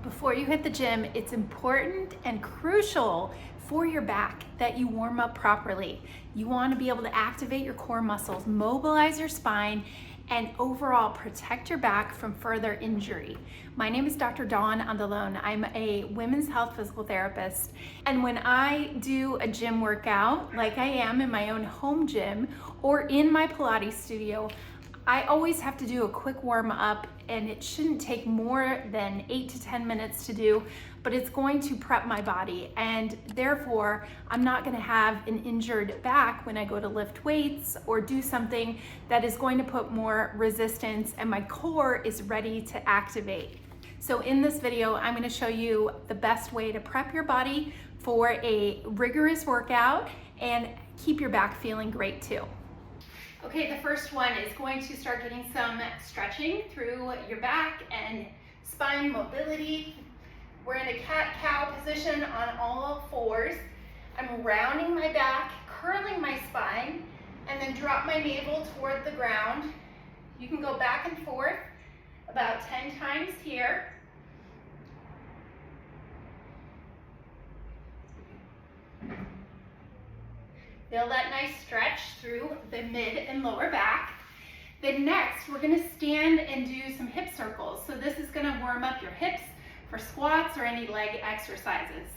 Before you hit the gym, it's important and crucial for your back that you warm up properly. You want to be able to activate your core muscles, mobilize your spine, and overall protect your back from further injury. My name is Dr. Dawn Andalone. I'm a women's health physical therapist. And when I do a gym workout, like I am in my own home gym or in my Pilates studio, I always have to do a quick warm up, and it shouldn't take more than 8 to 10 minutes to do, but it's going to prep my body, and therefore I'm not going to have an injured back when I go to lift weights or do something that is going to put more resistance, and my core is ready to activate. So in this video, I'm going to show you the best way to prep your body for a rigorous workout and keep your back feeling great too. Okay, the first one is going to start getting some stretching through your back and spine mobility. We're in a cat-cow position on all fours. I'm rounding my back, curling my spine, and then drop my navel toward the ground. You can go back and forth about 10 times here. Feel that nice stretch through the mid and lower back. Then next, we're gonna stand and do some hip circles. So this is gonna warm up your hips for squats or any leg exercises.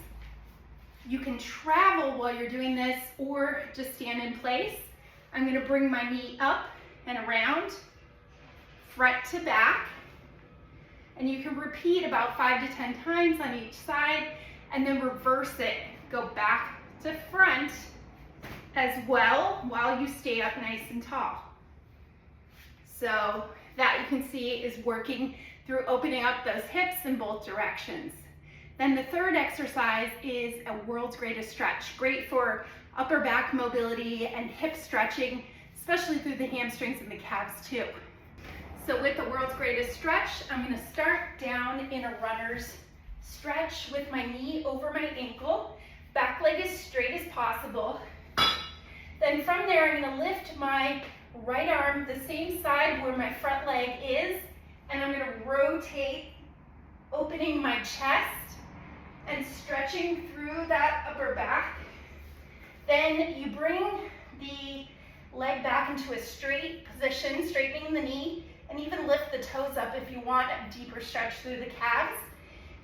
You can travel while you're doing this or just stand in place. I'm gonna bring my knee up and around, front to back. And you can repeat about 5 to 10 times on each side and then reverse it. Go back to front as well while you stay up nice and tall. So that you can see is working through opening up those hips in both directions. Then the third exercise is a world's greatest stretch. Great for upper back mobility and hip stretching, especially through the hamstrings and the calves too. So with the world's greatest stretch, I'm gonna start down in a runner's stretch with my knee over my ankle. Back leg as straight as possible. Then from there, I'm gonna lift my right arm the same side where my front leg is, and I'm gonna rotate, opening my chest and stretching through that upper back. Then you bring the leg back into a straight position, straightening the knee, and even lift the toes up if you want a deeper stretch through the calves.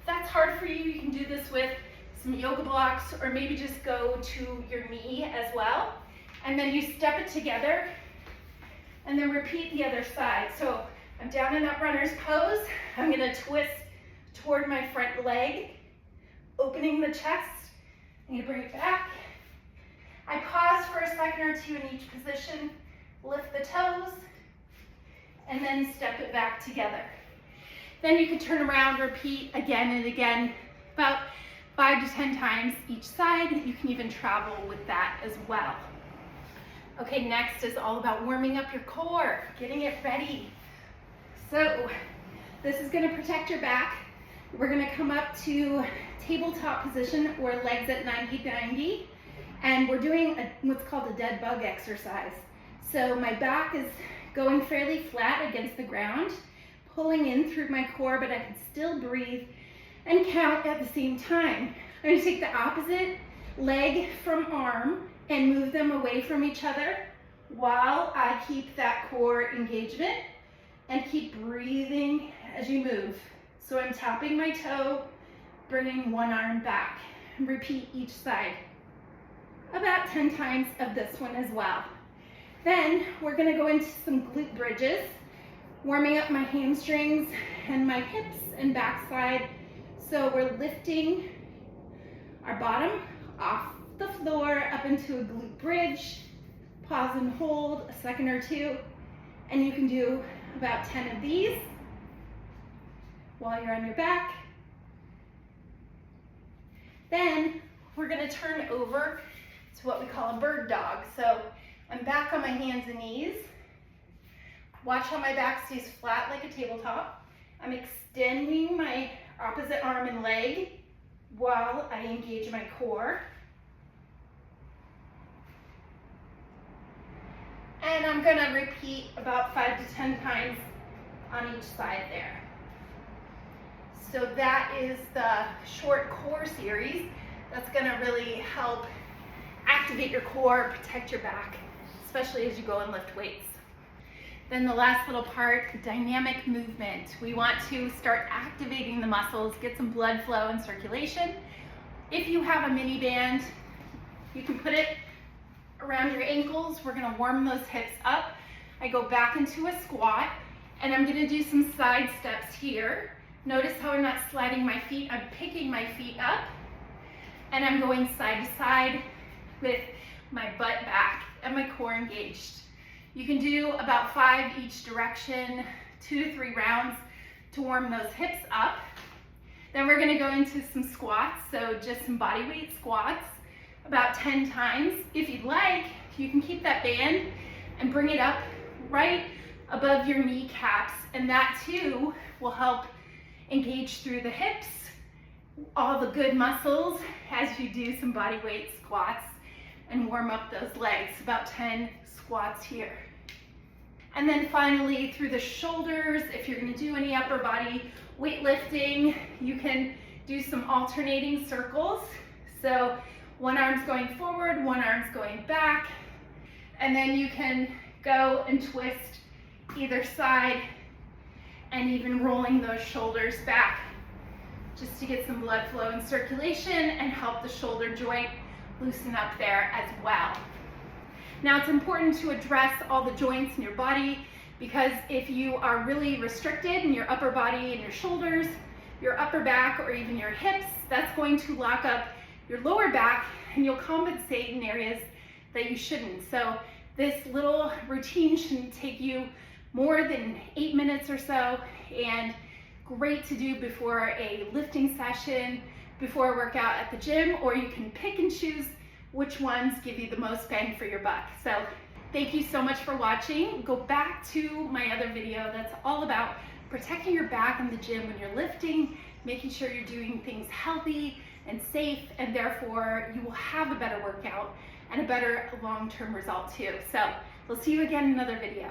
If that's hard for you, you can do this with some yoga blocks, or maybe just go to your knee as well. And then you step it together and then repeat the other side. So I'm down in that runner's pose. I'm gonna twist toward my front leg, opening the chest. I'm gonna bring it back. I pause for a second or two in each position, lift the toes, and then step it back together. Then you can turn around, repeat again and again, about 5 to 10 times each side. You can even travel with that as well. Okay, next is all about warming up your core, getting it ready. So this is gonna protect your back. We're gonna come up to tabletop position or legs at 90-90, and we're doing what's called a dead bug exercise. So my back is going fairly flat against the ground, pulling in through my core, but I can still breathe and count at the same time. I'm gonna take the opposite leg from arm and move them away from each other while I keep that core engagement and keep breathing as you move. So I'm tapping my toe, bringing one arm back, and repeat each side. About 10 times of this one as well. Then we're gonna go into some glute bridges, warming up my hamstrings and my hips and backside. So we're lifting our bottom off the floor up into a glute bridge. Pause and hold a second or two, and you can do about 10 of these while you're on your back. Then we're gonna turn over to what we call a bird dog. So I'm back on my hands and knees. Watch how my back stays flat like a tabletop. I'm extending my opposite arm and leg while I engage my core. And I'm gonna repeat about 5 to 10 times on each side there. So that is the short core series. That's gonna really help activate your core, protect your back, especially as you go and lift weights. Then the last little part, dynamic movement. We want to start activating the muscles, get some blood flow and circulation. If you have a mini band, you can put it around your ankles. We're gonna warm those hips up. I go back into a squat, and I'm gonna do some side steps here. Notice how I'm not sliding my feet, I'm picking my feet up, and I'm going side to side with my butt back and my core engaged. You can do about 5 each direction, 2 to 3 rounds to warm those hips up. Then we're gonna go into some squats, so just some body weight squats, about 10 times. If you'd like, you can keep that band and bring it up right above your kneecaps, and that too will help engage through the hips, all the good muscles as you do some body weight squats and warm up those legs, about 10 squats here. And then finally through the shoulders, if you're gonna do any upper body weightlifting, you can do some alternating circles. So one arm's going forward, one arm's going back, and then you can go and twist either side and even rolling those shoulders back just to get some blood flow and circulation and help the shoulder joint loosen up there as well. Now it's important to address all the joints in your body, because if you are really restricted in your upper body and your shoulders, your upper back, or even your hips, that's going to lock up your lower back and you'll compensate in areas that you shouldn't. So this little routine shouldn't take you more than 8 minutes or so, and great to do before a lifting session, before a workout at the gym, or you can pick and choose which ones give you the most bang for your buck. So thank you so much for watching. Go back to my other video that's all about protecting your back in the gym when you're lifting, making sure you're doing things healthy and safe, and therefore you will have a better workout and a better long-term result too. So we'll see you again in another video.